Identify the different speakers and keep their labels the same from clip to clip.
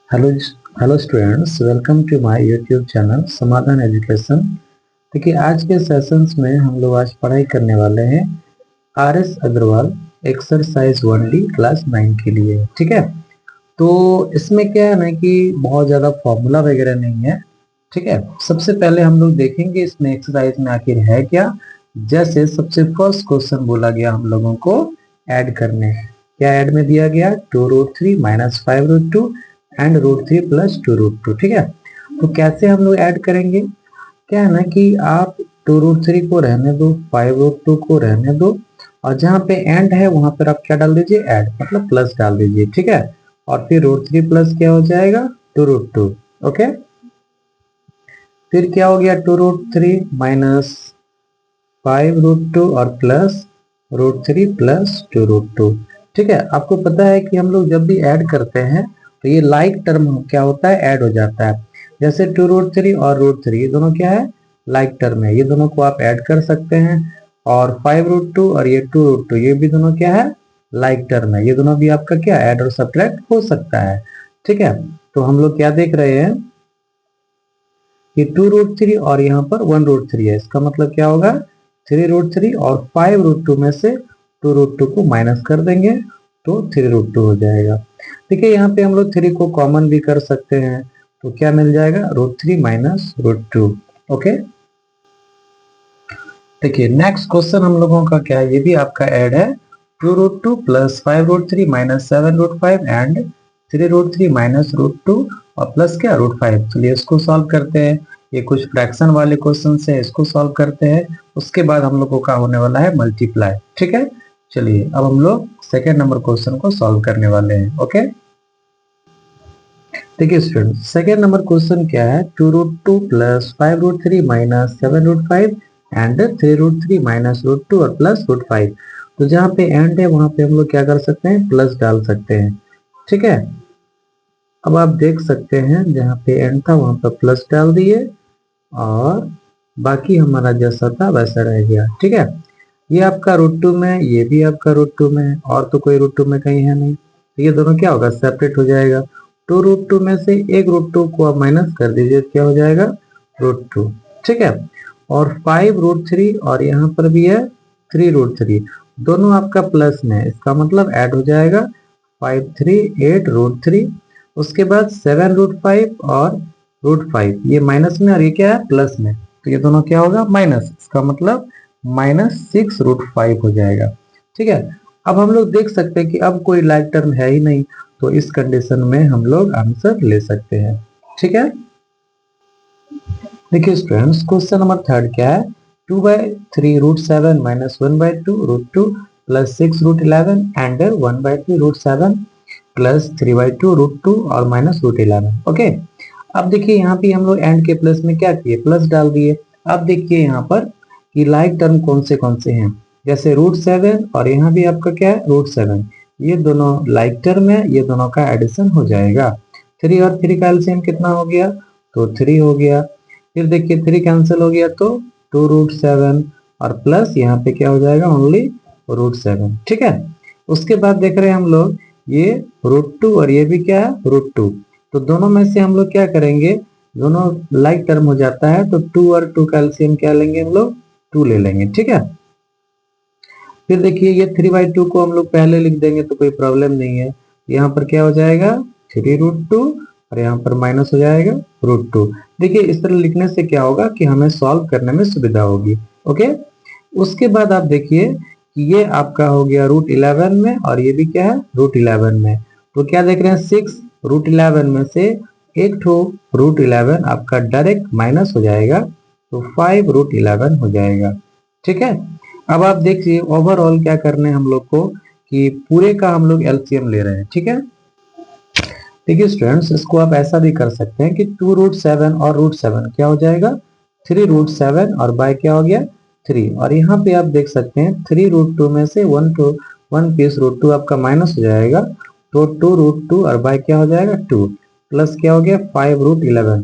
Speaker 1: Hello hello students, welcome to my YouTube channel Samadhan education. देखिए, आज के सेशंस में हम लोग आज पढ़ाई करने वाले हैं RS. Agarwal exercise 1D class 9 के लिए। ठीक है, तो इसमें क्या है ना कि बहुत ज़्यादा फॉर्मूला वगैरह नहीं है। ठीक है, सबसे पहले हम लोग देखेंगे इसमें एक्सरसाइज में आखिर है क्या। जैसे सबसे फर्स्ट क्वेश्चन बोला गया हम लोगों को ऐड करने। क्या ऐड में दिया गया? 2√3 माइनस 5√2 एंड √3 प्लस 2√2। ठीक है, तो कैसे हम लोग ऐड करेंगे? क्या है ना कि आप 2√3 को रहने दो, 5√2 को रहने दो, और जहाँ पे एंड है वहां पर आप क्या डाल दीजिए? ऐड, मतलब प्लस डाल दीजिए। ठीक है, और फिर √3 प्लस क्या हो जाएगा? 2√2। ओके, फिर क्या हो गया? 2√3 माइनस 5√2 और प्लस √3 प्लस 2√2। ठीक है, आपको पता है कि हम लोग जब भी ऐड करते हैं तो ये लाइक टर्म क्या होता है? ऐड हो जाता है। जैसे 2√3 और √3 ये दोनों क्या है? लाइक टर्म है, ये दोनों को आप ऐड कर सकते हैं। और 5√2 और ये 2√2 ये भी दोनों क्या है? लाइक टर्म है, ये दोनों भी आपका क्या ऐड और सब्ट्रैक्ट हो सकता है। ठीक है, तो हम लोग क्या देख रहे हैं कि 2√3 और यहाँ पर 1√3 है। इसका मतलब क्या होगा? 3√3 और 5√2 में से 2√2 को माइनस कर देंगे तो 3√2 हो जाएगा। देखिए, यहाँ पे हम लोग 3 को कॉमन भी कर सकते हैं, तो क्या मिल जाएगा? √3 माइनस √2। ओके, देखिए नेक्स्ट क्वेश्चन हम लोगों का क्या है? ये भी आपका ऐड है। 2√2 प्लस 5√3 माइनस 7√5 एंड 3√3 माइनस √2 और प्लस क्या? √5। चलिए इसको सॉल्व करते हैं। ये कुछ फ्रैक्शन वाले क्वेश्चन है, इसको सॉल्व करते हैं। उसके बाद हम लोगों का होने वाला है मल्टीप्लाई। ठीक है, चलिए अब हम लोग सेकेंड नंबर क्वेश्चन को सॉल्व करने वाले हैं। ओके, देखिए स्टूडेंट, सेकेंड नंबर क्वेश्चन क्या है? 2√2 प्लस 5√3 माइनस 7√5 एंड 3√3 माइनस √2 और प्लस √5। तो जहाँ पे एंड है वहां पे हम लोग क्या कर सकते हैं? प्लस डाल सकते हैं। ठीक है, अब आप देख सकते हैं जहाँ पे एंड था वहां पर प्लस डाल दिए और बाकी हमारा जैसा था वैसा रह गया। ठीक है, ये आपका √2 में, ये भी आपका √2 में है, और तो कोई √2 में कहीं है नहीं, तो ये दोनों क्या होगा? सेपरेट हो जाएगा। 2√2 में से एक √2 को आप माइनस कर दीजिए, क्या हो जाएगा? √2। ठीक है, और 5√3 और यहाँ पर भी है 3√3, दोनों आपका प्लस में है, इसका मतलब ऐड हो जाएगा। 5 3 8 √3, उसके बाद 7√5 और √5 ये माइनस में और ये क्या है? प्लस में, तो ये दोनों क्या होगा? माइनस, इसका मतलब -6√5 हो जाएगा। ठीक है, अब हम लोग देख सकते हैं कि अब कोई लाइक टर्म है ही नहीं, तो इस कंडीशन में हम लोग आंसर ले सकते हैं। ठीक है, देखिए स्टूडेंट्स, क्वेश्चन नंबर थर्ड क्या है? 2/3 √7 माइनस 1/2 √2 प्लस 6 √11 एंड 1/3 √7 प्लस 3/2 √2 और माइनस √11। ओके, अब देखिए यहाँ पे हम लोग एंड के प्लस में क्या किए? प्लस डाल दिए। अब देखिए यहाँ पर कि लाइक टर्म कौन से हैं। जैसे √7 और यहाँ भी आपका क्या है? √7, ये दोनों लाइक टर्म है, ये दोनों का एडिशन हो जाएगा। 3 और 3 का एलसीएम कितना हो गया? तो 3 हो गया। फिर देखिए 3 कैंसिल हो गया तो 2√7 और प्लस यहाँ पे क्या हो जाएगा? ओनली √7। ठीक है, उसके बाद देख रहे हैं हम लोग ये √2 और ये भी क्या है? √2, तो दोनों में से हम लोग क्या करेंगे? दोनों लाइक टर्म हो जाता है, तो 2 और 2 का एलसीएम क्या लेंगे हम लोग? 2 ले लेंगे। ठीक है, फिर देखिए ये 3/2 को हम लोग पहले लिख देंगे तो कोई प्रॉब्लम नहीं है। यहाँ पर क्या हो जाएगा? 3√2 और यहाँ पर माइनस हो जाएगा √2। देखिए इस तरह लिखने से क्या होगा कि हमें सॉल्व करने में सुविधा होगी। ओके, उसके बाद आप देखिए कि ये आपका हो गया √11 में और ये भी क्या है? √11 में। तो क्या देख रहे हैं? 6 √11 में से एक ठो √11 आपका डायरेक्ट माइनस हो जाएगा, तो 5 √11 हो जाएगा। ठीक है, अब आप देखिए ओवरऑल क्या करने हम लोग को कि पूरे का हम लोग एलसीएम ले रहे हैं। ठीक है, देखिए स्टूडेंट्स, इसको आप ऐसा भी कर सकते हैं कि 2√7 और √7 क्या हो जाएगा? 3√7 और बाय क्या हो गया? 3, और यहाँ पे आप देख सकते हैं 3√2 में से 1 पीस √2 आपका माइनस हो जाएगा, तो 2√2 और बाय क्या हो जाएगा? 2 प्लस क्या हो गया? 5 √11।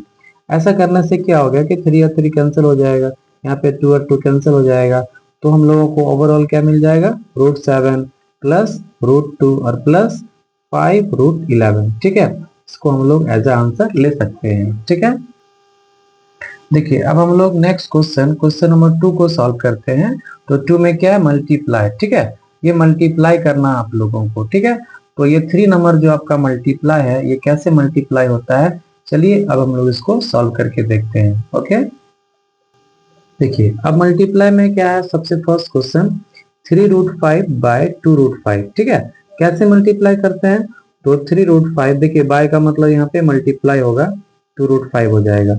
Speaker 1: ऐसा करने से क्या हो गया कि 3 और 3 कैंसिल हो जाएगा, यहाँ पे 2 और 2 कैंसिल हो जाएगा, तो हम लोगों को ओवरऑल क्या मिल जाएगा? √7 प्लस √2 और प्लस 5 √11। ठीक है, इसको हम लोग एज अ आंसर ले सकते हैं। ठीक है, देखिए अब हम लोग नेक्स्ट क्वेश्चन नंबर 2 को सॉल्व करते हैं। तो 2 में क्या है, मल्टीप्लाई। ठीक है, ये मल्टीप्लाई करना आप लोगों को। ठीक है, तो ये 3 नंबर जो आपका मल्टीप्लाई है, ये कैसे मल्टीप्लाई होता है, चलिए अब हम लोग इसको सॉल्व करके देखते हैं। ओके, देखिए अब मल्टीप्लाई में क्या है, सबसे फर्स्ट क्वेश्चन 3√5 बाय 2√5। ठीक है, कैसे मल्टीप्लाई करते हैं, तो 3√5, देखिए बाय का मतलब यहाँ पे मल्टीप्लाई होगा, 2√5 हो जाएगा।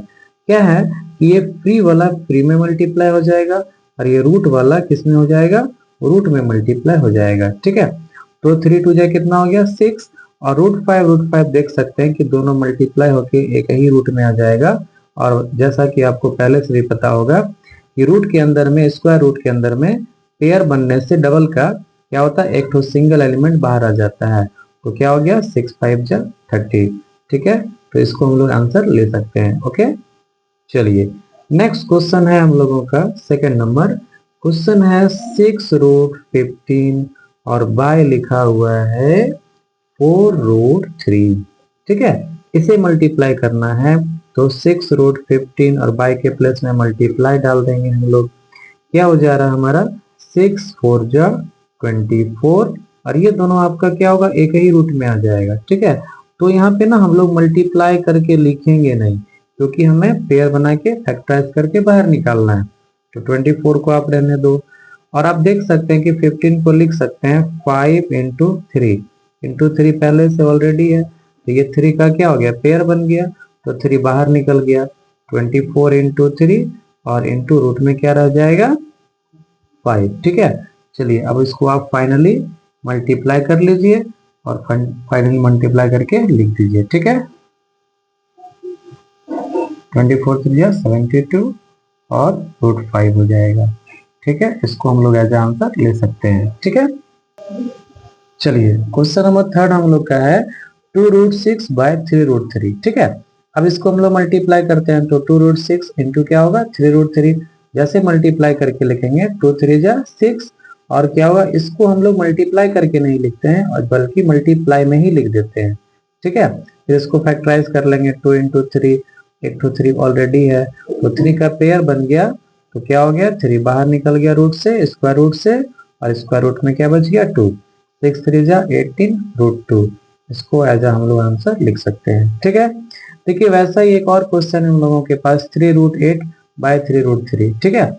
Speaker 1: क्या है कि ये फ्री वाला फ्री में मल्टीप्लाई हो जाएगा और ये रूट वाला किस में हो जाएगा, रूट में मल्टीप्लाई हो जाएगा। ठीक है, तो 3 2 जा कितना हो गया 6, और √5 देख सकते हैं कि दोनों मल्टीप्लाई होके एक ही रूट में आ जाएगा। और जैसा कि आपको पहले से भी पता होगा कि रूट के अंदर में, स्क्वायर रूट के अंदर में पेयर बनने से डबल का क्या होता है, एक तो सिंगल एलिमेंट बाहर आ जाता है। तो क्या हो गया 6 5 जा 30। ठीक है, तो इसको हम लोग आंसर ले सकते हैं। ओके, चलिए नेक्स्ट क्वेश्चन है हम लोगों का सेकंड नंबर। क्वेश्चन है 6√15 और बाय लिखा हुआ है 4√3। ठीक है, इसे मल्टीप्लाई करना है, तो 6√15 और बाय के प्लेस में मल्टीप्लाई डाल देंगे हम लोग। क्या हो जा रहा है हमारा 6 4 जा 24, और ये दोनों आपका क्या होगा, एक ही रूट में आ जाएगा। ठीक है, तो यहाँ पे ना हम लोग मल्टीप्लाई करके लिखेंगे नहीं, क्योंकि हमें पेयर बना के फैक्टराइज करके बाहर निकालना है। तो 24 को आप रहने दो, और आप देख सकते हैं कि 15 को लिख सकते हैं 5 इंटू 3 पहले से ऑलरेडी है, तो ये 3 का क्या हो गया, पेयर बन गया, तो 3 बाहर निकल गया। 24 इंटू 3 और इंटू रूट में क्या रह जाएगा 5। ठीक है, चलिए अब इसको आप फाइनली मल्टीप्लाई कर लीजिए और फाइनली मल्टीप्लाई करके लिख दीजिए। ठीक है, 24 3 जा 72 और √5 हो जाएगा। ठीक है, इसको हम लोग एज ए आंसर ले सकते हैं। ठीक है, चलिए क्वेश्चन नंबर थर्ड हम लोग का है 2√6 बाय 3√3। ठीक है, अब इसको हम लोग मल्टीप्लाई करते हैं, तो 2√6 इंटू क्या होगा 3√3, जैसे मल्टीप्लाई करके लिखेंगे 2 3 जा 6, और क्या होगा, इसको हम लोग मल्टीप्लाई करके नहीं लिखते हैं और बल्कि मल्टीप्लाई में ही लिख देते हैं। ठीक है, फिर इसको फैक्टराइज कर लेंगे, 2 इंटू 3, एक तो 3 ऑलरेडी है, तो 3 का पेयर बन गया, तो क्या हो गया 3 बाहर निकल गया रूट से, स्क्वायर रूट से, और स्क्वायर रूट में क्या बच गया 2, 6 3 जा 18 √2। इसको एज हम लोग आंसर लिख सकते हैं। ठीक है, देखिए वैसा ही एक और क्वेश्चन है हम लोगों के पास 3√8 बाय 3√3। ठीक है,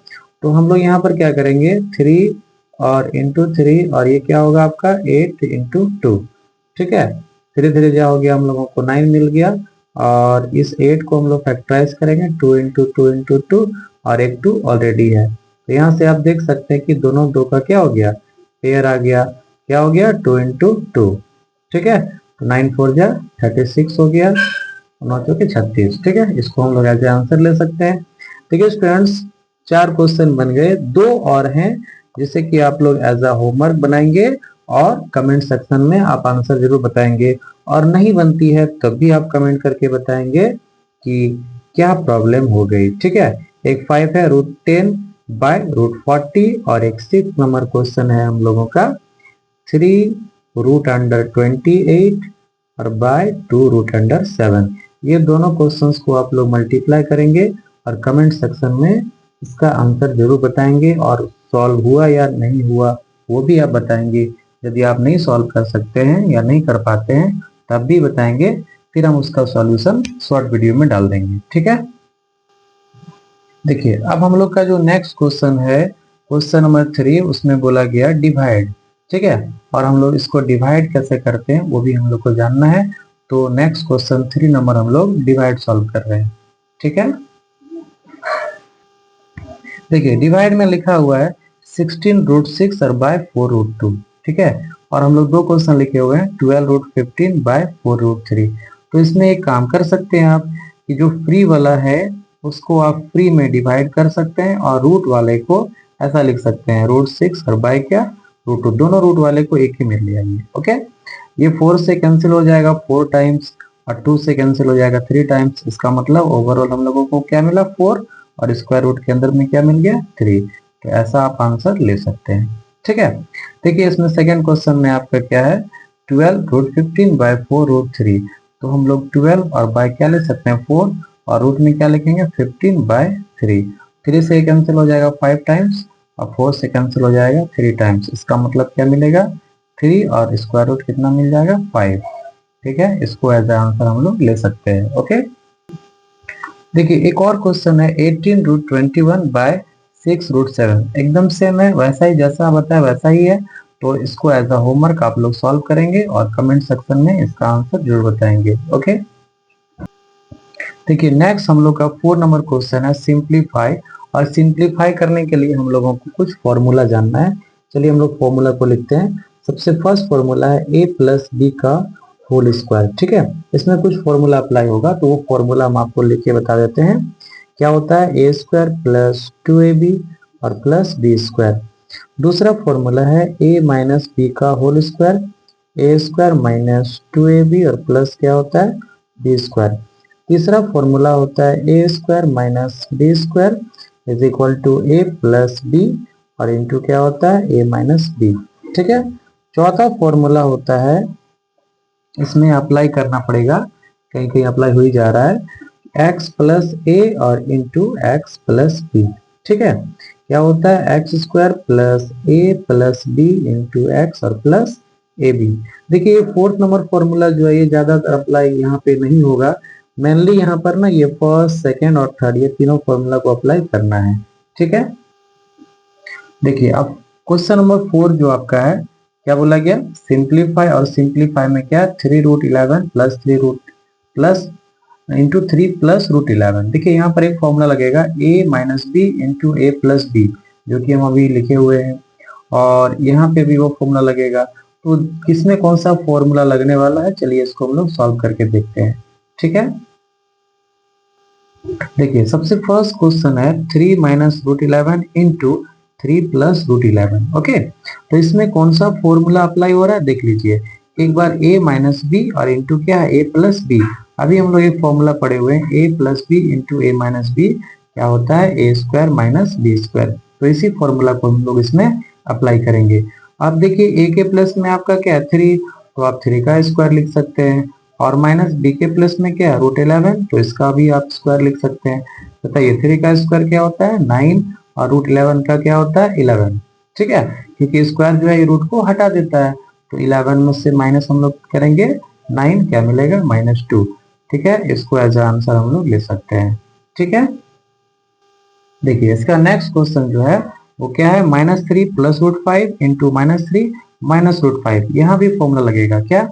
Speaker 1: तो हम लोग यहाँ पर क्या करेंगे 3 और इंटू 3, और ये क्या होगा आपका 8 इंटू 2। ठीक है, धीरे धीरे क्या हो गया, हम लोगों को 9 मिल गया, और इस 8 को हम लोग फैक्टराइज करेंगे 2 इंटू 2 इंटू 2, और एक 2 ऑलरेडी है, तो यहाँ से आप देख सकते हैं कि दोनों 2 का क्या हो गया, पेयर आ गया, क्या हो गया 2 इंटू 2। ठीक है, तो 9 4 जा 36 हो गया, 9 चौके 36। ठीक है, इसको हम लोग ऐसे आंसर ले सकते हैं। ठीक है स्टूडेंट्स, 4 क्वेश्चन बन गए, 2 और हैं जिसे कि आप लोग एज अ होमवर्क बनाएंगे और कमेंट सेक्शन में आप आंसर जरूर बताएंगे, और नहीं बनती है तब भी आप कमेंट करके बताएंगे कि क्या प्रॉब्लम हो गई। ठीक है, एक 5 है √10 बाय √40, और एक 6 नंबर क्वेश्चन है हम लोगों का 3√28 और बाय 2√7। ये दोनों क्वेश्चंस को आप लोग मल्टीप्लाई करेंगे और कमेंट सेक्शन में इसका आंसर जरूर बताएंगे, और सॉल्व हुआ या नहीं हुआ वो भी आप बताएंगे। यदि आप नहीं सॉल्व कर सकते हैं या नहीं कर पाते हैं तब भी बताएंगे, फिर हम उसका सॉल्यूशन शॉर्ट वीडियो में डाल देंगे। ठीक है, देखिए अब हम लोग का जो नेक्स्ट क्वेश्चन है क्वेश्चन नंबर 3, उसमें बोला गया डिवाइड। ठीक है, और हम लोग इसको डिवाइड कैसे करते हैं वो भी हम लोग को जानना है। तो नेक्स्ट क्वेश्चन 3 नंबर हम लोग डिवाइड सॉल्व कर रहे हैं। ठीक है, देखिए डिवाइड में लिखा हुआ है 16√6 और बाय 4√2। ठीक है, और हम लोग 2 क्वेश्चन लिखे हुए हैं 12√15 बाय 4√3। तो इसमें एक काम कर सकते हैं आप कि जो फ्री वाला है उसको आप फ्री में डिवाइड कर सकते हैं, और रूट वाले को ऐसा लिख सकते हैं √6 और बाय क्या √2, दोनों रूट वाले को एक ही में ले आइए। ओके, ये 4 से कैंसिल हो जाएगा 4 टाइम्स, और 2 से कैंसिल हो जाएगा 3 टाइम्स। इसका मतलब ओवरऑल हम लोगों को क्या मिला 4, और स्क्वायर रूट के अंदर में क्या मिल गया 3। तो ऐसा आप आंसर ले सकते हैं। ठीक है, देखिए इसमें सेकंड क्वेश्चन में आपका क्या है 12√15 बाय 4√3। तो हम लोग 12 और बाय क्या ले सकते हैं 4, और रूट में क्या लिखेंगे 15/3। 3 से कैंसिल हो जाएगा 5 टाइम्स, और 4 से कैंसिल हो जाएगा 3 टाइम्स। इसका मतलब क्या मिलेगा 3, और स्क्वायर रूट कितना मिल जाएगा 5। ठीक है, इसको एज आंसर हम लोग ले सकते हैं। ओके, देखिए एक और क्वेश्चन है 18√21/6√7। एकदम सेम है, वैसा ही जैसा बताया वैसा ही है। तो इसको एज अ होमवर्क आप लोग सॉल्व करेंगे और कमेंट सेक्शन में इसका आंसर जरूर बताएंगे। ओके, देखिए नेक्स्ट हम लोग का 4 नंबर क्वेश्चन है सिंप्लीफाई। और सिंप्लीफाई करने के लिए हम लोगों को कुछ फॉर्मूला जानना है। चलिए हम लोग फॉर्मूला को लिखते हैं। सबसे फर्स्ट फॉर्मूला है a प्लस बी का होल स्क्वायर। ठीक है, इसमें कुछ फॉर्मूला अप्लाई होगा, तो वो फॉर्मूला हम आपको लिख के बता देते हैं। क्या होता है a स्क्वायर प्लस 2ab और प्लस बी स्क्वायर। दूसरा फॉर्मूला है a माइनस बी का whole square, a square minus 2ab और प्लस क्या होता है बी स्क्वायर। तीसरा फॉर्मूला होता है A square minus B square is equal to A plus B, और इंटू क्या होता है ए माइनस बी। ठीक है, चौथा फॉर्मूला होता है, इसमें अप्लाई करना पड़ेगा, कहीं कहीं अप्लाई हो ही जा रहा है, एक्स प्लस ए और इंटू एक्स प्लस बी। ठीक है, क्या होता है एक्स स्क्वायर प्लस ए प्लस बी इंटू एक्स और प्लस ए बी। देखिए फोर्थ नंबर फॉर्मूला जो है ये ज्यादातर अप्लाई यहाँ पे नहीं होगा। मेनली यहाँ पर ना ये फर्स्ट सेकेंड और थर्ड ये तीनों फॉर्मूला को अप्लाई करना है। ठीक है, देखिए अब क्वेश्चन नंबर 4 जो आपका है, क्या बोला गया सिंप्लीफाई, और सिंप्लीफाई में क्या 3√11 plus 3 root plus into 3 plus √11। देखिए यहाँ पर एक फॉर्मूला लगेगा a minus B into A plus B, जो कि हम अभी लिखे हुए हैं, और यहाँ पे भी वो फॉर्मूला लगेगा। तो किसमें कौन सा फॉर्मूला लगने वाला है, चलिए इसको हम लोग सॉल्व करके देखते हैं। ठीक है, देखिए सबसे फर्स्ट क्वेश्चन है 3 माइनस √11 इंटू 3 प्लस √11। ओके, तो इसमें कौन सा फॉर्मूला अप्लाई हो रहा है देख लीजिए। एक बार a माइनस बी और इंटू क्या है a प्लस बी। अभी हम लोग एक फॉर्मूला पढ़े हुए हैं a plus B into A minus B क्या होता है A square minus B square. तो इसी फॉर्मूला को हम लोग इसमें अप्लाई करेंगे। अब देखिए a के प्लस में आपका क्या है 3, तो आप 3 का स्क्वायर लिख सकते हैं, और माइनस बी के प्लस में क्या है √11, तो इसका भी आप स्क्वायर लिख सकते हैं। बताइए 3 का स्क्वायर क्या होता है 9, और √11 का क्या होता है 11। ठीक है, क्योंकि स्क्वायर जो है ये रूट को हटा देता है, तो 11 में से माइनस हम लोग करेंगे 9, क्या मिलेगा -2। ठीक है, इसको एज आंसर हम लोग ले सकते हैं। ठीक है, देखिए इसका नेक्स्ट क्वेश्चन जो है वो क्या है -3 प्लस √5 इंटू -3 माइनस √5। यहाँ भी फॉर्मूला लगेगा क्या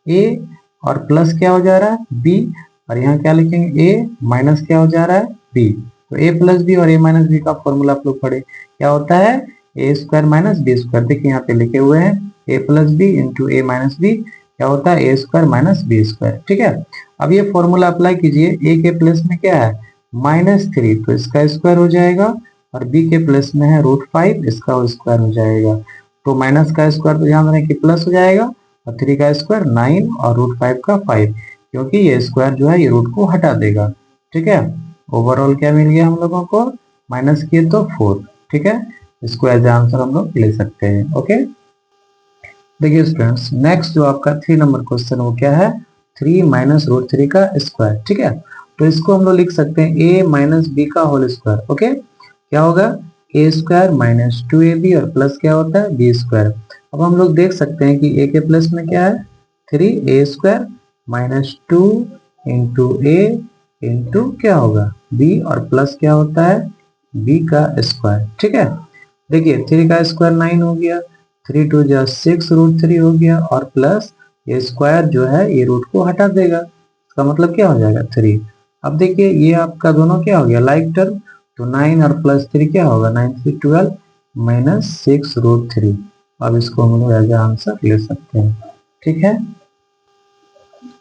Speaker 1: a और प्लस क्या हो जा रहा है b, और यहाँ क्या लिखेंगे a माइनस क्या हो जा रहा है b। तो a प्लस बी और a माइनस बी का फॉर्मूला आप लोग पढ़े, क्या होता है a square minus B square. देखिए यहाँ पे लिखे हुए हैं a plus B into A minus B क्या होता है a square minus B square. ठीक है, अब ये फॉर्मूला अप्लाई कीजिए। a के प्लस में क्या है -3, तो इसका स्क्वायर हो जाएगा, और b के प्लस में है √5, इसका स्क्वायर हो जाएगा। तो माइनस का स्क्वायर तो ध्यान रखें कि प्लस हो जाएगा, और 3 का स्क्वायर 9 और √5 का 5, क्योंकि ये स्क्वायर जो है ये रूट को हटा देगा। ठीक है, ओवरऑल क्या मिल गया हम लोगों को माइनस किए तो 4। ठीक है, इसको एज आंसर हम लोग ले सकते हैं। ओके, देखिए स्टूडेंट्स नेक्स्ट जो आपका 3 नंबर क्वेश्चन वो क्या है 3 माइनस √3 का स्क्वायर। ठीक है, तो इसको हम लोग लिख सकते हैं a माइनस बी का होल स्क्वायर। ओके, क्या होगा a स्क्वायर माइनस 2ab और प्लस क्या होता है b स्क्वायर। अब हम लोग देख सकते हैं कि a के प्लस में क्या है 3a स्क्वायर माइनस 2 इंटू ए इंटू क्या होगा b, और प्लस क्या होता है b का स्क्वायर। ठीक है, देखिए 3 का स्क्वायर 9 हो गया, 3 2 जा 6 √3 हो गया, और प्लस ये स्क्वायर जो है ये रूट को हटा देगा, इसका मतलब क्या हो जाएगा 3। अब देखिए ये आपका दोनों क्या हो गया लाइक टर्म, तो 9 और प्लस 3 क्या होगा 9 3 12 माइनस 6 √3। अब इसको हम लोग एज आंसर ले सकते हैं। ठीक है,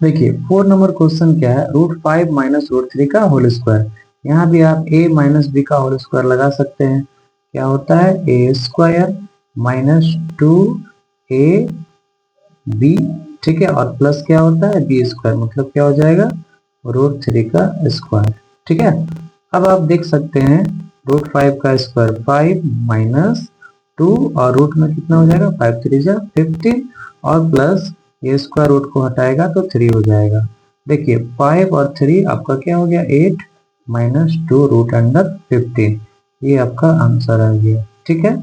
Speaker 1: देखिए 4 नंबर क्वेश्चन क्या है √5 माइनस √3 का होल स्क्वायर। यहाँ भी आप a माइनस बी का होल स्क्वायर लगा सकते हैं। क्या होता है a स्क्वायर माइनस 2ab, ठीक है, और प्लस क्या होता है b स्क्वायर, मतलब क्या हो जाएगा √3 का स्क्वायर। ठीक है, अब आप देख सकते हैं √5 का स्क्वायर 5 माइनस 2, और रूट में कितना हो जाएगा 5 3 जा 15, और प्लस ये स्क्वायर रूट को हटाएगा तो 3 हो जाएगा। देखिए 5 और 3 आपका क्या हो गया 8 माइनस 2 रूट अंडर 15, ये आपका आंसर आ गया। ठीक है,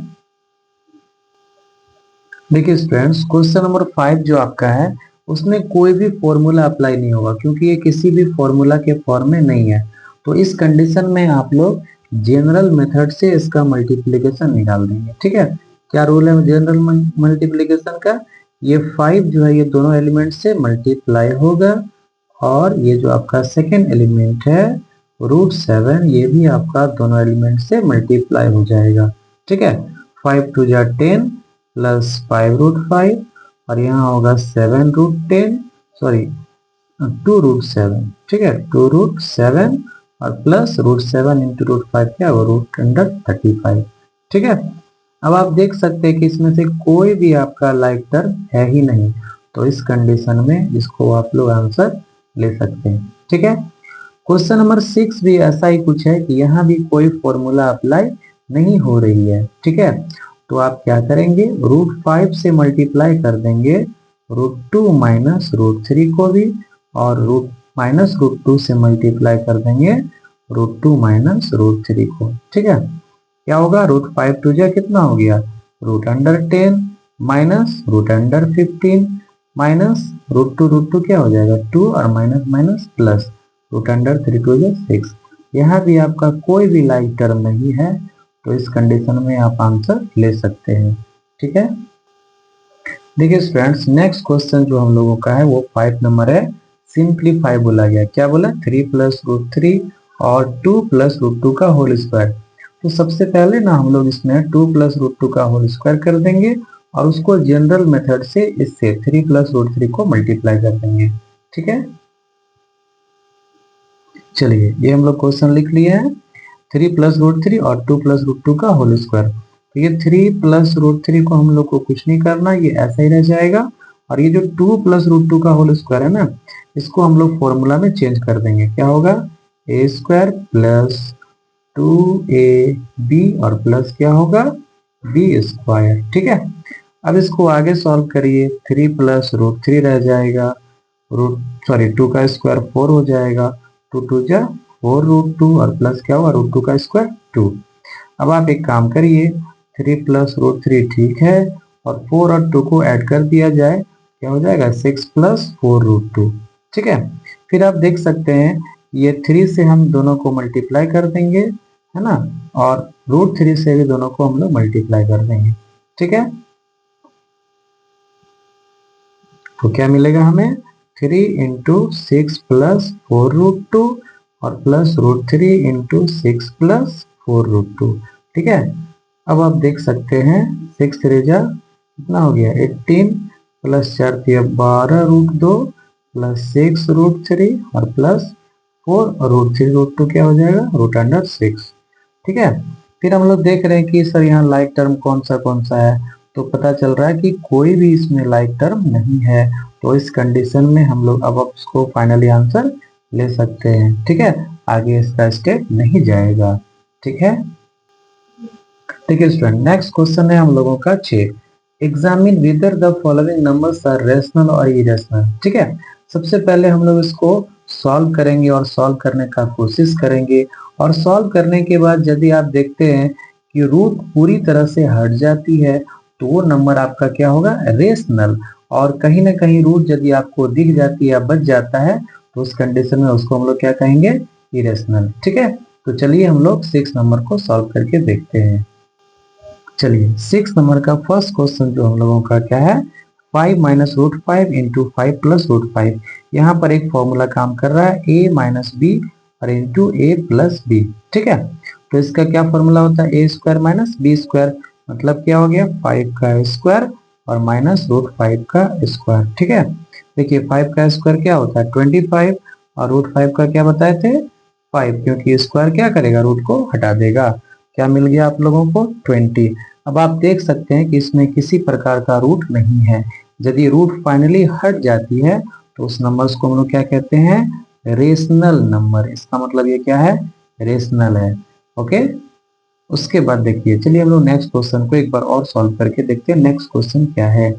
Speaker 1: देखिए स्टूडेंट्स क्वेश्चन नंबर 5 जो आपका है उसमें कोई भी फॉर्मूला अप्लाई नहीं होगा क्योंकि ये किसी भी फॉर्मूला के फॉर्म में नहीं है। तो इस कंडीशन में आप लोग जनरल मेथड से इसका मल्टीप्लिकेशन निकाल देंगे। ठीक है, क्या रूल है जनरल मल्टीप्लिकेशन का, ये 5 जो है ये दोनों एलिमेंट से मल्टीप्लाई होगा और ये जो आपका सेकेंड एलिमेंट है √7 ये भी आपका दोनों एलिमेंट से मल्टीप्लाई हो जाएगा। ठीक है, 5 2 जा 10 प्लस 5 √5 और यहाँ होगा 7 √10 सॉरी 2 √7। ठीक है, 2 √7 और प्लस √7 इंटू √5 क्या होगा √35। ठीक है, अब आप देख सकते हैं कि इसमें से कोई भी आपका लाइक टर्म है ही नहीं, तो इस कंडीशन में इसको आप लोग आंसर ले सकते हैं। ठीक है, क्वेश्चन नंबर 6 भी ऐसा ही कुछ है कि यहाँ भी कोई फॉर्मूला अप्लाई नहीं हो रही है। ठीक है, तो आप क्या करेंगे √5 से मल्टीप्लाई कर देंगे √2 माइनस √3 को भी और माइनस √2 से मल्टीप्लाई कर देंगे √2 माइनस √3 को। ठीक है, क्या होगा √5 2 जा कितना हो गया √10 माइनस √15 माइनस √2 क्या हो जाएगा 2 और माइनस माइनस प्लस √3 2 जा 6। यहाँ भी आपका कोई भी लाइक टर्म नहीं है, तो इस कंडीशन में आप आंसर ले सकते हैं। ठीक है, देखिए स्टूडेंट्स नेक्स्ट क्वेश्चन जो हम लोगों का है वो 5 नंबर है, सिंप्लीफाई बोला गया। क्या बोला 3 प्लस √3 और 2 प्लस √2 का होल स्क्वायर। तो सबसे पहले ना हम लोग इसमें 2 प्लस √2 का होल स्क्वायर कर देंगे और उसको जनरल मेथड से इससे 3 प्लस √3 को मल्टीप्लाई कर देंगे। ठीक है, चलिए ये हम लोग क्वेश्चन लिख लिए हैं 3 प्लस √3 और 2 प्लस √2 का होल स्क्वायर। तो ये 3 प्लस √3 को हम लोग को कुछ नहीं करना, ये ऐसा ही रह जाएगा और ये जो 2 प्लस √2 का होल स्क्वायर है ना इसको हम लोग फॉर्मूला में चेंज कर देंगे। क्या होगा a² प्लस 2ab और प्लस क्या होगा b²। ठीक है, अब इसको आगे सॉल्व करिए 3 प्लस √3 रह जाएगा रूट 2 का स्क्वायर 4 हो जाएगा 2 2 जा 4 √2 और प्लस क्या होगा √2 का स्क्वायर 2। अब आप एक काम करिए 3 प्लस √3 ठीक है और 4 और 2 को ऐड कर दिया जाए क्या हो जाएगा 6 प्लस 4 √2। ठीक है, फिर आप देख सकते हैं ये 3 से हम दोनों को मल्टीप्लाई कर देंगे है ना, और √3 से भी दोनों को हम लोग मल्टीप्लाई कर देंगे। ठीक है, तो क्या मिलेगा हमें 3 इंटू 6 प्लस 4 √2 और प्लस √3 इंटू 6 प्लस 4 √2। ठीक है, अब आप देख सकते हैं 6 3 जा कितना हो गया 18 प्लस 4 12 √2 प्लस 6 √3 और प्लस 4 और √3 √2 क्या हो जाएगा √6। ठीक है, फिर हम लोग देख रहे हैं कि सर यहाँ लाइक टर्म कौन सा है, तो पता चल रहा है कि कोई भी इसमें लाइक टर्म नहीं है, तो इस कंडीशन में हम लोग अब उसको फाइनली आंसर ले सकते हैं। ठीक है, आगे इसका स्टेप नहीं जाएगा। ठीक है, देखिए स्टूडेंट नेक्स्ट क्वेश्चन है हम लोगों का 6, examine whether the following numbers are rational और इरेशनल। ठीक है, सबसे पहले हम लोग इसको सॉल्व करेंगे और सॉल्व करने का कोशिश करेंगे और सॉल्व करने के बाद यदि आप देखते हैं कि रूट पूरी तरह से हट जाती है तो वो नंबर आपका क्या होगा रेशनल, और कहीं ना कहीं रूट यदि आपको दिख जाती है या बच जाता है तो उस कंडीशन में उसको हम लोग क्या कहेंगे इरेशनल। ठीक है, तो चलिए हम लोग 6 नंबर को सॉल्व करके देखते हैं। चलिए 6 नंबर का फर्स्ट क्वेश्चन जो हम लोगों का क्या है 5 माइनस √5 इंटू 5 प्लस √5। यहाँ पर एक फॉर्मूला काम कर रहा है a माइनस बी और इंटू a प्लस बी। ठीक है, तो इसका क्या फॉर्मूला होता है a² माइनस b², मतलब क्या हो गया 5 का स्क्वायर और माइनस √5 का स्क्वायर। ठीक है, देखिए 5 का स्क्वायर क्या होता है 25 और √5 का क्या बताए थे 5, क्योंकि स्क्वायर क्या करेगा रूट को हटा देगा। क्या मिल गया आप लोगों को 20। अब आप देख सकते हैं कि इसमें किसी प्रकार का रूट नहीं है, यदि रूट फाइनली हट जाती है तो उस नंबर्स को हम लोग क्या कहते हैं रेशनल नंबर। इसका मतलब ये क्या है रेशनल है। ओके, उसके बाद देखिए चलिए हम लोग नेक्स्ट क्वेश्चन को एक बार और सॉल्व करके देखते हैं नेक्स्ट क्वेश्चन क्या है।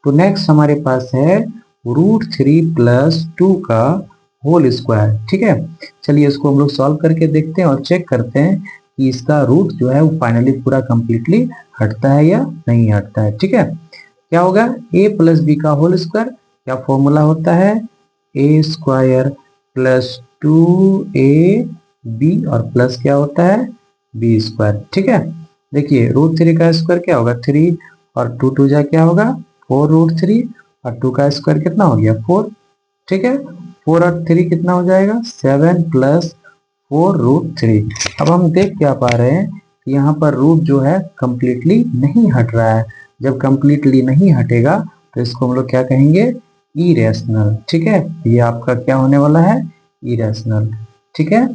Speaker 1: तो नेक्स्ट हमारे पास है √3 प्लस 2 का होल स्क्वायर। ठीक है, चलिए इसको हम लोग सॉल्व करके देखते हैं और चेक करते हैं कि इसका रूट जो है वो फाइनली पूरा कंप्लीटली हटता है या नहीं हटता है। ठीक है, क्या होगा, a प्लस बी का होल स्क्वायर, क्या फॉर्मूला होता है, ए स्क्वायर प्लस 2ab और प्लस क्या होता है, बी स्क्वायर। ठीक है, देखिए रूट 3 का स्क्वायर क्या होगा, 3 और 2 टू जा क्या होगा 4 रूट 3 और 2 का स्क्वायर कितना हो गया 4। ठीक है, 4 और 3 कितना हो जाएगा 7 प्लस 4 रूट 3। अब हम देख क्या पा रहे हैं कि यहाँ पर रूट जो है कंप्लीटली नहीं हट रहा है। जब कंप्लीटली नहीं हटेगा तो इसको हम लोग क्या कहेंगे, इरेशनल। ठीक है, ये आपका क्या होने वाला है, इरेशनल। ठीक है,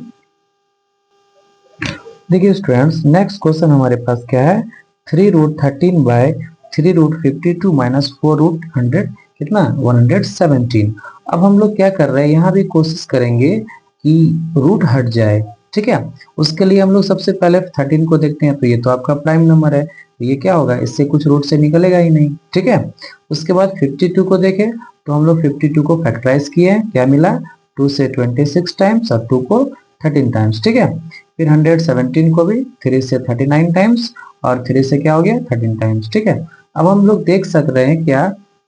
Speaker 1: देखिए स्टूडेंट्स नेक्स्ट क्वेश्चन हमारे पास क्या है, 3 root 13 by 3 root 52 minus 4 root 100 कितना 117। अब हम लोग क्या कर रहे हैं, यहाँ भी कोशिश करेंगे कि रूट हट जाए। ठीक है, उसके लिए हम लोग सबसे पहले 13 को देखते हैं, तो ये तो आपका प्राइम नंबर है, तो ये क्या होगा, इससे कुछ रूट से निकलेगा ही नहीं। ठीक है, उसके बाद 52 को देखें तो हम लोग 52 को फैक्टराइज किए हैं, क्या मिला 2 से 26 टाइम्स और 2 को 13 टाइम्स। ठीक है, फिर 117 को भी 3 से 39 टाइम्स और 3 से क्या हो गया 13 टाइम्स। ठीक है, अब हम लोग देख सक रहे हैं क्या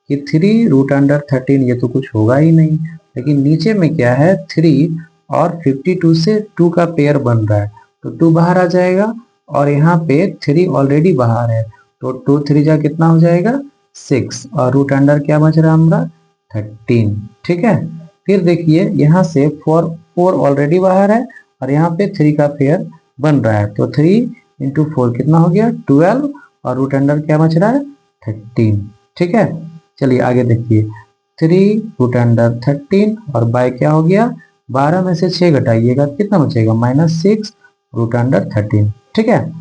Speaker 1: कि 3 रूट अंडर 13 ये तो कुछ होगा ही नहीं, लेकिन नीचे में क्या है 3 और 52 से 2 का पेयर बन रहा है, तो 2 बाहर आ जाएगा और यहाँ पे 3 ऑलरेडी बाहर है, तो 2 3 जा कितना हो जाएगा 6 और रूट अंडर क्या बच रहा है हमारा 13। ठीक है, फिर देखिए यहाँ से 4 ऑलरेडी बाहर है और यहाँ पे 3 का पेयर बन रहा है, तो 3 इंटू 4 कितना हो गया 12 और रूट अंडर क्या बच रहा है 13। ठीक है, चलिए आगे देखिए 3 रूट अंडर 13 और बाय क्या हो गया 12 में से 6 घटाइएगा कितना बचेगा -6 रूट अंडर 13। ठीक है,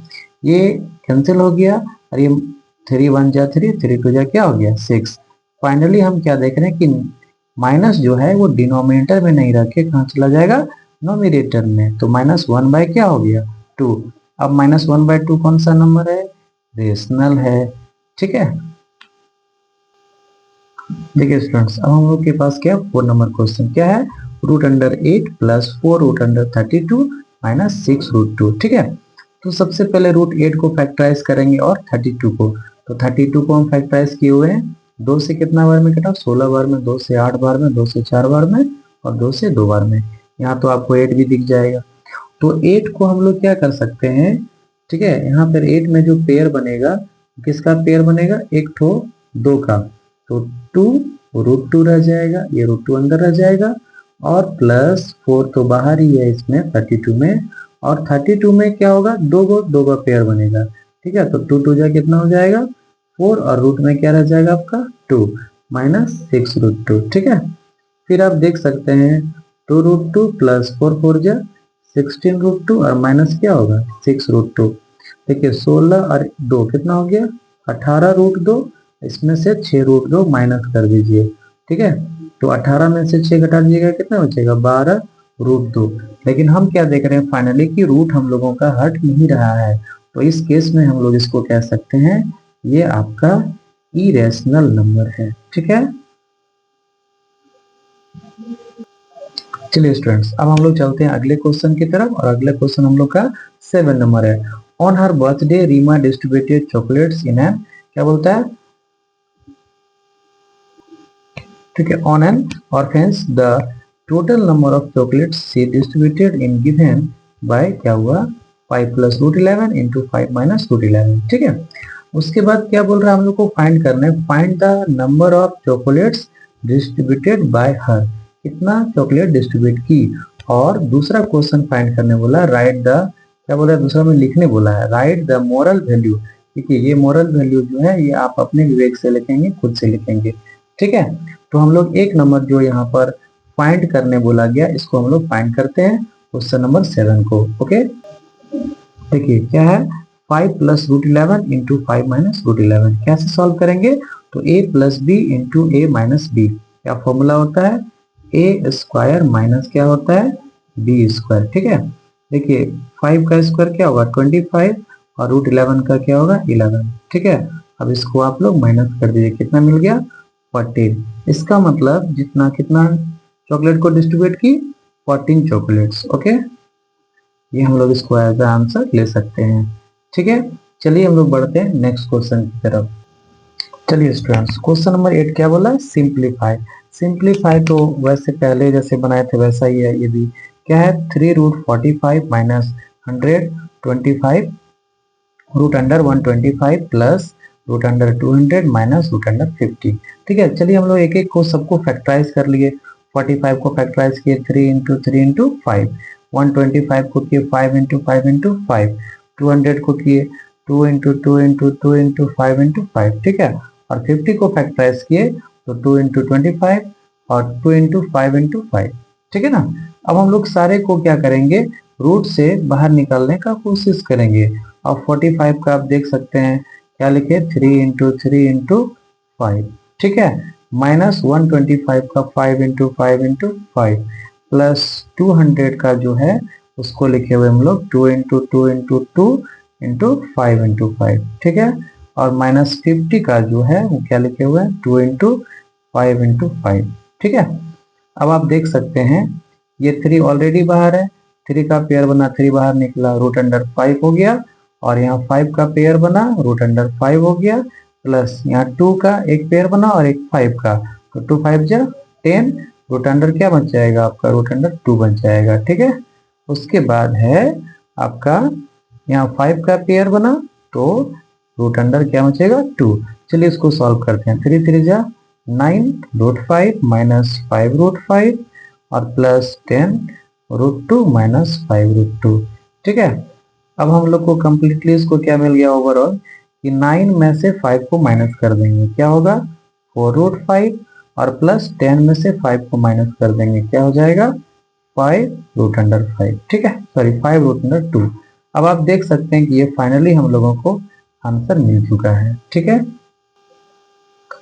Speaker 1: ये कैंसिल हो गया और ये 3 1 जा 3 3 2 जा क्या हो गया 6। फाइनली हम क्या देख रहे हैं कि माइनस जो है वो डिनोमिनेटर में नहीं रखे कहाँ चला जाएगा नोमिनेटर में, तो -1 बाय क्या हो गया 2। अब -1 बाय 2 कौन सा नंबर है, रेशनल है। ठीक है, देखिए स्टूडेंट्स अब हम लोग के पास क्या 4 नंबर क्वेश्चन क्या है, root under 8 plus 4 root under 32 minus 6 root 2। ठीक है, तो सबसे पहले रूट 8 को फैक्टराइज करेंगे और 32 को, तो 32 को हम फैक्टराइज किए हुए हैं 2 से कितना बार में कटा 16 बार में, 2 से 8 बार में, 2 से 4 बार में और 2 से 2 बार में। यहाँ तो आपको 8 भी दिख जाएगा, तो 8 को हम लोग क्या कर सकते हैं, ठीक है, यहाँ पर 8 में जो पेयर बनेगा किसका पेयर बनेगा, एक ठो 2 का, तो 2 रूट 2 रह जाएगा, ये रूट 2 अंदर रह जाएगा और प्लस 4 तो बाहर ही है इसमें 32 में, और 32 में क्या होगा 2 का पेयर बनेगा। ठीक है, तो 2 2 जा कितना हो जाएगा 4 और रूट में क्या रह जाएगा आपका 2 -6 रूट 2। ठीक है, फिर आप देख सकते हैं 2 रूट 2 प्लस 4 4 जा 16 रूट 2 और माइनस क्या होगा 6 रूट 2। देखिए 16 और 2 कितना हो गया 18 रूट 2, इसमें से 6 रूट 2 माइनस कर दीजिए। ठीक है, तो 18 में से 6 घटा दीजिएगा कितना बचेगा 12 रूट 2। लेकिन हम क्या देख रहे हैं फाइनली कि रूट हम लोगों का हट नहीं रहा है, तो इस केस में हम लोग इसको कह सकते हैं ये आपका इरेशनल नंबर है। ठीक है, चलिए स्टूडेंट्स अब हम लोग चलते हैं अगले क्वेश्चन की तरफ, और अगले क्वेश्चन हम लोग का 7 नंबर है। On her birthday Reema distributed chocolates in an, क्या बोलता है, ठीक है, on an orphans the total number of chocolates she distributed in given by क्या हुआ 5 plus root 11 into 5 minus root 11। ठीक है, उसके बाद क्या बोल रहा है हम लोग को फाइंड करना है, find the number of chocolates distributed by हर, कितना चॉकलेट डिस्ट्रीब्यूट की, और दूसरा क्वेश्चन फाइंड करने बोला राइट द, क्या बोला दूसरा में लिखने बोला है राइट द मोरल वैल्यू। देखिए ये मोरल वैल्यू जो है ये आप अपने विवेक से लिखेंगे, खुद से लिखेंगे। ठीक है, तो हम लोग एक नंबर जो यहाँ पर फाइंड करने बोला गया इसको हम लोग फाइंड करते हैं क्वेश्चन नंबर 7 को। ओके, देखिए क्या है 5 plus root 11 into 5 minus root 11, कैसे सॉल्व करेंगे, तो a plus B into A minus B, क्या फॉर्मूला होता है ए स्क्वायर माइनस क्या होता है बी स्क्वायर। ठीक है, देखिए 5 का स्क्वायर क्या होगा 25 और रूट 11 का क्या होगा 11। ठीक है, अब इसको आप लोग माइनस कर दीजिए कितना मिल गया 14। इसका मतलब जितना कितना चॉकलेट को डिस्ट्रीब्यूट की 14 चॉकलेट्स। ओके, ये हम लोग इसको एज आंसर ले सकते हैं। ठीक है, चलिए हम लोग बढ़ते हैं नेक्स्ट क्वेश्चन की तरफ। चलिए स्टूडेंट्स, क्वेश्चन नंबर 8 क्या बोला है? सिंप्लीफाई। सिंप्लीफाई तो वैसे पहले जैसे बनाए थे वैसा ही है। ये भी क्या है? 3√45 minus 125 root under 125 plus root under 200 minus root under 50। ठीक है, चलिए हम लोग एक एक को सबको फैक्टराइज कर लिए। 45 को फैक्टराइज किए 3 इंटू 3 इंटू 5, 125 को किए 5 इंटू 5 इंटू 5, 200 को किए 2 इंटू 2 इंटू 2 इंटू 5 इंटू 5। ठीक है, और 50 को फैक्टराइज किए तो 2 इंटू 25 और 2 इंटू 5 इंटू 5। ठीक है ना। अब हम लोग सारे को क्या करेंगे? रूट से बाहर निकालने का कोशिश करेंगे। और 45 का आप देख सकते हैं क्या लिखे? 3 इंटू 3 इंटू 5। ठीक है, माइनस 125 का 5 इंटू 5 इंटू 5 प्लस 200 का जो है उसको लिखे हुए हम लोग 2 इंटू 2 इंटू 2 इंटू 5 इंटू 5। ठीक है, और माइनस 50 का जो है वो क्या लिखे हुए हैं? 2 इंटू 5 इंटू 5। ठीक है, अब आप देख सकते हैं ये 3 ऑलरेडी बाहर है, 3 का पेयर बना, 3 बाहर निकला, रूट अंडर 5 हो गया। और यहाँ 5 का पेयर बना, रूट अंडर 5 हो गया, प्लस यहाँ 2 का एक पेयर बना और एक 5 का, तो 2 5 जा 10, रूट अंडर क्या बच जाएगा आपका? रूट अंडर 2 बच जाएगा। ठीक है, उसके बाद है आपका यहाँ 5 का पेयर बना तो रूट अंडर क्या बचेगा? 2। चलिए इसको सॉल्व करते हैं। 3 3 जा 9 रूट 5 माइनस 5 रूट 5 और प्लस 10 रूट 2 माइनस 5 रूट 2। ठीक है, अब हम लोग को कंप्लीटली इसको क्या मिल गया ओवरऑल कि 9 में से 5 को माइनस कर देंगे, क्या होगा? 4 रूट 5 और प्लस 10 में से 5 को माइनस कर देंगे, क्या हो जाएगा? 5 रूट अंडर 5। ठीक है, सॉरी 5 रूट अंडर 2। अब आप देख सकते हैं कि ये फाइनली हम लोगों को आंसर मिल चुका है। ठीक है,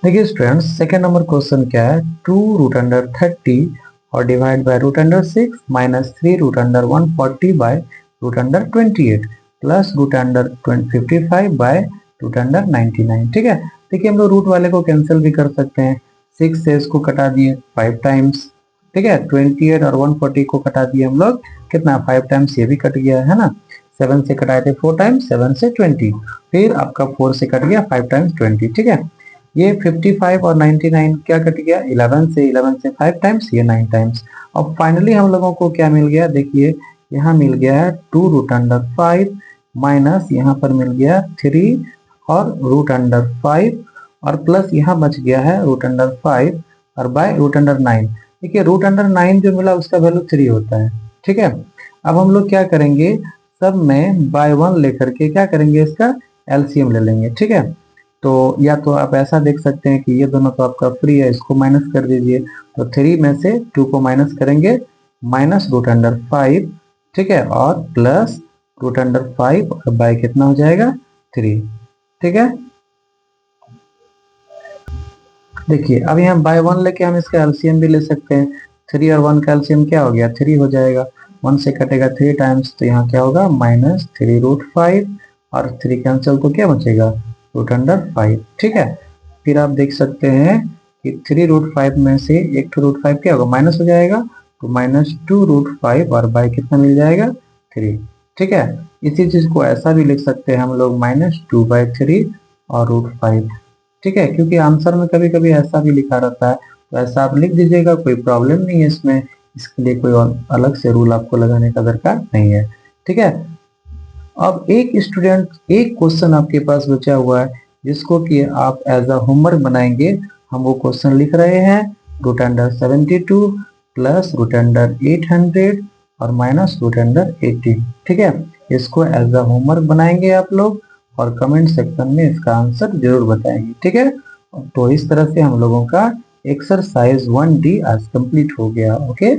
Speaker 1: देखिए स्टूडेंट्स, सेकेंड नंबर क्वेश्चन क्या है? 2 रूट अंडर 30 और divide by root under 6 minus 3 root under 140 by root under 28 plus root under 55 by root under 99। ठीक है, देखिए हम लोग रूट वाले को कैंसिल भी कर सकते हैं। 6 से इसको कटा दिए 5 टाइम्स। ठीक है, 28 और 140 को कटा दिए हम लोग कितना? 5 टाइम्स, ये भी कट गया है ना। 7 से कटाए थे 4 टाइम्स, 7 से 20, फिर आपका 4 से कट गया 5 टाइम्स 20। ठीक है, ये 55 और 99 क्या कट गया? 11 से 5 टाइम्स, ये 9 टाइम्स। और फाइनली हम लोगों को क्या मिल गया? देखिए यहाँ मिल गया है 2 रूट अंडर 5 माइनस यहाँ पर मिल गया 3 और रूट अंडर 5 और प्लस यहाँ बच गया है रूट अंडर 5 और बाय रूट अंडर 9। देखिए रूट अंडर 9 जो मिला उसका वैल्यू 3 होता है। ठीक है, अब हम लोग क्या करेंगे? सब में बाय 1 लेकर के क्या करेंगे? इसका एलसीएम ले लेंगे। ठीक है, तो या तो आप ऐसा देख सकते हैं कि ये दोनों तो आपका फ्री है, इसको माइनस कर दीजिए। तो 3 में से 2 को माइनस करेंगे, माइनस रूट अंडर 5। ठीक है, और प्लस रूट अंडर 5 और बाय कितना हो जाएगा? 3। ठीक है, देखिए अब यहाँ बाय 1 लेके हम इसका एलसीएम भी ले सकते हैं। 3 और 1 का एलसीएम क्या हो गया? 3 हो जाएगा। 1 से कटेगा 3 टाइम्स, तो यहाँ क्या होगा? माइनस 3 रूट 5 और 3 कैंसिल तो क्या बचेगा? Root under 5। ठीक है, फिर आप देख सकते हैं कि 3 रूट 5 में से एक तो रूट 5 क्या होगा? माइनस हो जाएगा, तो माइनस 2 रूट 5 और बाय कितना मिल जाएगा? 3। ठीक है, इसी चीज को ऐसा भी लिख सकते हैं हम लोग माइनस 2/3 और रूट 5। ठीक है, क्योंकि आंसर में कभी कभी ऐसा भी लिखा रहता है, तो ऐसा आप लिख दीजिएगा, कोई प्रॉब्लम नहीं है इसमें। इसके लिए कोई और अलग से रूल आपको लगाने का दरकार नहीं है। ठीक है, अब एक स्टूडेंट एक क्वेश्चन आपके पास बचा हुआ है जिसको कि आप एज अ होमवर्क बनाएंगे। हम वो क्वेश्चन लिख रहे हैं, root under 72 plus root under 800 और माइनस रूट अंडर 80। ठीक है, इसको एज अ होमवर्क बनाएंगे आप लोग और कमेंट सेक्शन में इसका आंसर जरूर बताएंगे। ठीक है, तो इस तरह से हम लोगों का एक्सरसाइज 1D आज कंप्लीट हो गया। ओके।